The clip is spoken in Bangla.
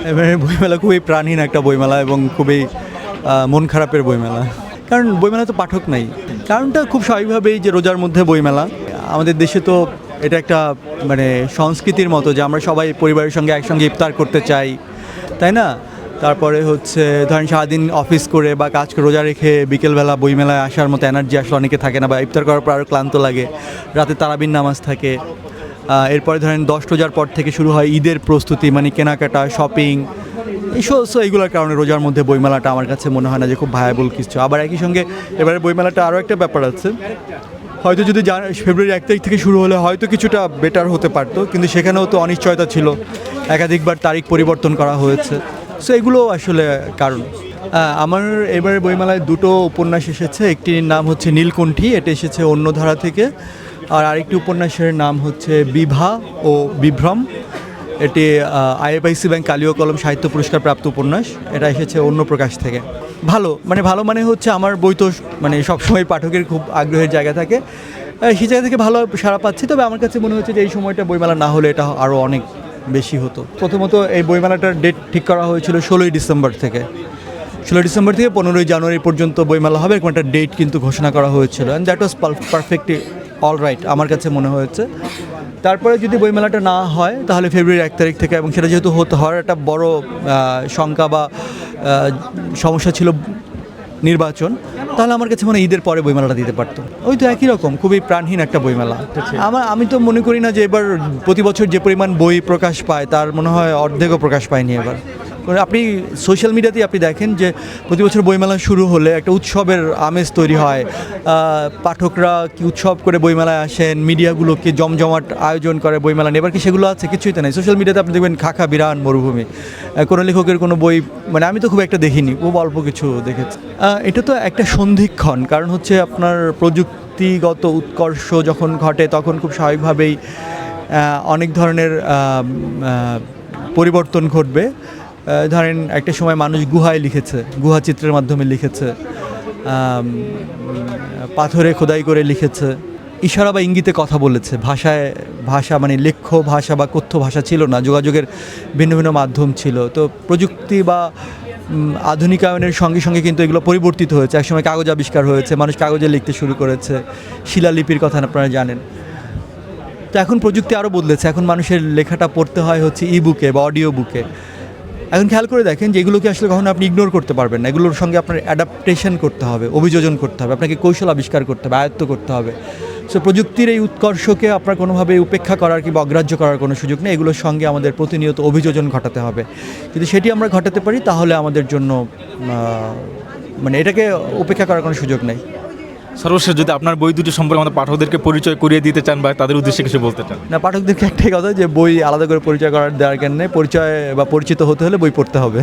এবারে বইমেলা খুবই প্রাণহীন একটা বইমেলা এবং খুবই মন খারাপের বইমেলা, কারণ বইমেলা তো পাঠক নাই। কারণটা খুব স্বাভাবিকভাবেই যে রোজার মধ্যে বইমেলা, আমাদের দেশে তো এটা একটা মানে সংস্কৃতির মতো যে আমরা সবাই পরিবারের সঙ্গে একসঙ্গে ইফতার করতে চাই, তাই না? তারপরে হচ্ছে ধরেন সারাদিন অফিস করে বা কাজ করে রোজা রেখে বিকেলবেলা বইমেলায় আসার মতো এনার্জি আসলে অনেকে থাকে না, বা ইফতার করার পর আরও ক্লান্ত লাগে, রাতে তারাবির নামাজ থাকে। এরপরে ধরেন 10 রোজার পর থেকে শুরু হয় ঈদের প্রস্তুতি, মানে কেনাকাটা, শপিং, এইগুলোর কারণে রোজার মধ্যে বইমেলাটা আমার কাছে মনে হয় না যে খুব ভায়াবল কিছু। আবার একই সঙ্গে এবারে বইমেলাটা আরও একটা ব্যাপার আছে, হয়তো যদি ফেব্রুয়ারি 1 তারিখ থেকে শুরু হলে হয়তো কিছুটা বেটার হতে পারতো, কিন্তু সেখানেও তো অনিশ্চয়তা ছিল, একাধিকবার তারিখ পরিবর্তন করা হয়েছে। সো এগুলো আসলে কারণ। আমার এবারে বইমেলায় দুটো উপন্যাস এসেছে, একটির নাম হচ্ছে নীলকণ্ঠী, এটা এসেছে অন্যধারা থেকে, আর আরেকটি উপন্যাসের নাম হচ্ছে বিভা ও বিভ্রম, এটি IFIC ব্যাংক কালীয় কলম সাহিত্য পুরস্কার প্রাপ্ত উপন্যাস, এটা এসেছে অন্য প্রকাশ থেকে। ভালো মানে হচ্ছে আমার বই তো মানে সবসময় পাঠকের খুব আগ্রহের জায়গা থাকে, সেই জায়গা থেকে ভালো সাড়া পাচ্ছি। তবে আমার কাছে মনে হচ্ছে যে এই সময়টা বইমেলা না হলে এটা আরও অনেক বেশি হতো। প্রথমত এই বইমেলাটার ডেট ঠিক করা হয়েছিল 16ই ডিসেম্বর থেকে, 16 ডিসেম্বর থেকে 15ই জানুয়ারি পর্যন্ত বইমেলা হবে, এরকম একটা ডেট কিন্তু ঘোষণা করা হয়েছিল, and that was perfectly all right আমার কাছে মনে হয়েছে। তারপরে যদি বইমেলাটা না হয় তাহলে ফেব্রুয়ারি 1 তারিখ থেকে, এবং সেটা যেহেতু হওয়ার একটা বড় শঙ্কা বা সমস্যা ছিল নির্বাচন, তাহলে আমার কাছে মনে হয় ঈদের পরে বইমেলাটা দিতে পারতো। ওই তো একই রকম খুবই প্রাণহীন একটা বইমেলা। আমি তো মনে করি না যে এবার প্রতি বছর যে পরিমাণ বই প্রকাশ পায় তার মনে হয় অর্ধেকও প্রকাশ পায়নি এবার। আপনি সোশ্যাল মিডিয়াতেই আপনি দেখেন যে প্রতি বছর বইমেলা শুরু হলে একটা উৎসবের আমেজ তৈরি হয়, পাঠকরা কি উৎসব করে বইমেলায় আসেন, মিডিয়াগুলোকে জমজমাট আয়োজন করে বইমেলা নিয়ে। এবার কি সেগুলো আছে? কিছুই তো নেই। সোশ্যাল মিডিয়াতে আপনি দেখবেন খাখা বিরান মরুভূমি, কোনো লেখকের কোনো বই মানে আমি তো খুব একটা দেখিনি, খুব অল্প কিছু দেখেছি। এটা তো একটা সন্ধিক্ষণ, কারণ হচ্ছে আপনার প্রযুক্তিগত উৎকর্ষ যখন ঘটে তখন খুব স্বাভাবিকভাবেই অনেক ধরনের পরিবর্তন ঘটবে। ধরেন একটা সময় মানুষ গুহায় লিখেছে, গুহা চিত্রের মাধ্যমে লিখেছে, পাথরে খোদাই করে লিখেছে, ইশারা বা ইঙ্গিতে কথা বলেছে। ভাষা মানে লেখ্য ভাষা বা কথ্য ভাষা ছিল না, যোগাযোগের ভিন্ন ভিন্ন মাধ্যম ছিল। তো প্রযুক্তি বা আধুনিকায়নের সঙ্গে সঙ্গে কিন্তু এগুলো পরিবর্তিত হয়েছে। একসময় কাগজ আবিষ্কার হয়েছে, মানুষ কাগজে লিখতে শুরু করেছে, শিলালিপির কথা আপনারা জানেন। তো এখন প্রযুক্তি আরও বদলেছে, এখন মানুষের লেখাটা পড়তে হয় হচ্ছে বুকে বা অডিও বুকে। এখন খেয়াল করে দেখেন যে এগুলোকে আসলে কখনো আপনি ইগনোর করতে পারবেন না, এগুলোর সঙ্গে আপনার অ্যাডাপ্টেশন করতে হবে, অভিযোজন করতে হবে, আপনাকে কৌশল আবিষ্কার করতে হবে, আয়ত্ত করতে হবে। সো প্রযুক্তির এই উৎকর্ষকে আপনার কোনোভাবে উপেক্ষা করার কিংবা অগ্রাহ্য করার কোনো সুযোগ নেই, এগুলোর সঙ্গে আমাদের প্রতিনিয়ত অভিযোজন ঘটাতে হবে। যদি সেটি আমরা ঘটাতে পারি তাহলে আমাদের জন্য মানে এটাকে উপেক্ষা করার কোনো সুযোগ নেই। সর্বশেষ যদি আপনার বই দুটি সম্পর্কে আমাদের পাঠকদেরকে পরিচয় করিয়ে দিতে চান বা তাদের উদ্দেশ্যে কিছু বলতে চান। না, পাঠকদেরকে একটাই কথা যে বই আলাদা করে পরিচয় দেওয়ার জ্ঞান নেই, পরিচয় বা পরিচিত হতে হলে বই পড়তে হবে।